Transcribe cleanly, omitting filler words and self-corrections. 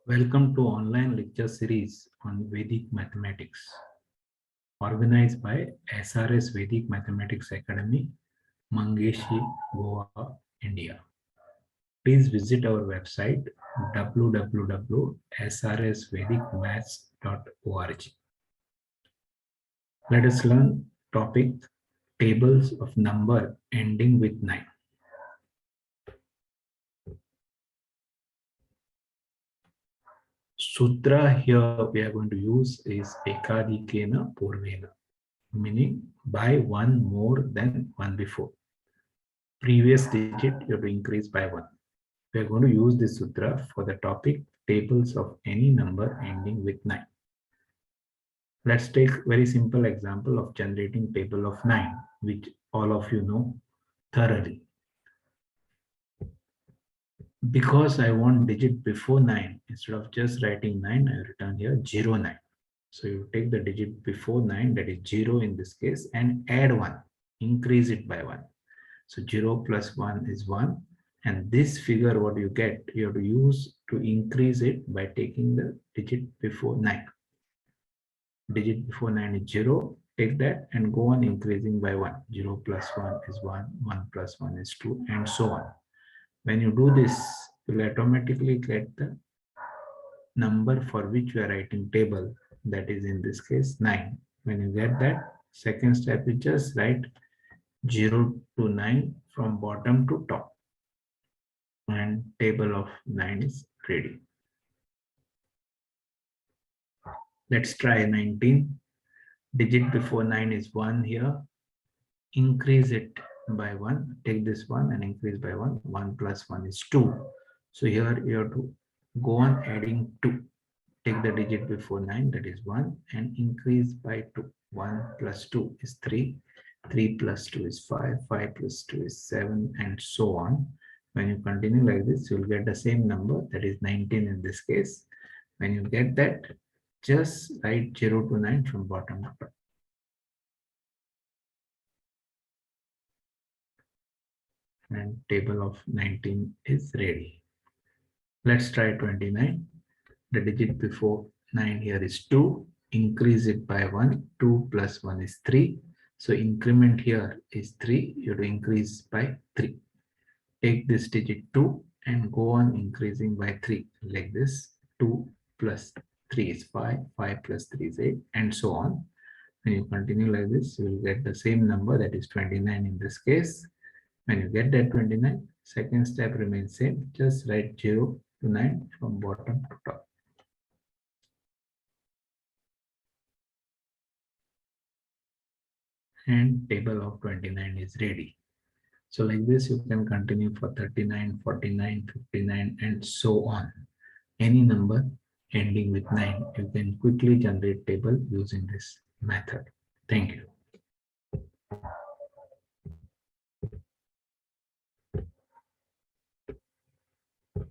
Welcome to online lecture series on Vedic mathematics organized by SRS Vedic Mathematics Academy, Mangeshi, Goa, India. Please visit our website www.srsvedicmaths.org. Let us learn topic tables of number ending with 9. Sutra here we are going to use is ekadikena purvena, meaning by one more than one before. Previous digit you have to increase by 1. We are going to use this sutra for the topic tables of any number ending with 9. Let's take very simple example of generating table of 9, which all of you know thoroughly. Because I want digit before 9, instead of just writing 9, I return here 09. So you take the digit before 9, that is 0 in this case, and add 1, increase it by 1. So 0 plus 1 is 1. And this figure, what you get, you have to use to increase it by taking the digit before 9. Digit before 9 is 0. Take that and go on increasing by 1. 0 plus 1 is 1. 1 plus 1 is 2, and so on. When you do this, you will automatically get the number for which you are writing table. That is in this case 9. When you get that, second step is just write 0 to 9 from bottom to top. And table of 9 is ready. Let's try 19. Digit before 9 is 1 here. Increase it by 1. Take this 1 and increase by 1. 1 plus 1 is 2. So here you have to go on adding 2. Take the digit before 9, that is 1, and increase by 2. 1 plus 2 is 3. 3 plus 2 is 5. 5 plus 2 is 7, and so on. When you continue like this, you will get the same number, that is 19 in this case. When you get that, just write 0 to 9 from bottom to top. And table of 19 is ready. Let's try 29. The digit before 9 here is 2. Increase it by 1. 2 plus 1 is 3. So increment here is 3. You have to increase by 3. Take this digit 2 and go on increasing by 3 like this. 2 plus 3 is 5. 5 plus 3 is 8, and so on. When you continue like this, you will get the same number, that is 29 in this case. When you get that 29, second step remains same. Just write 0 to 9 from bottom to top. And table of 29 is ready. So like this, you can continue for 39, 49, 59, and so on. Any number ending with 9, you can quickly generate table using this method. Thank you.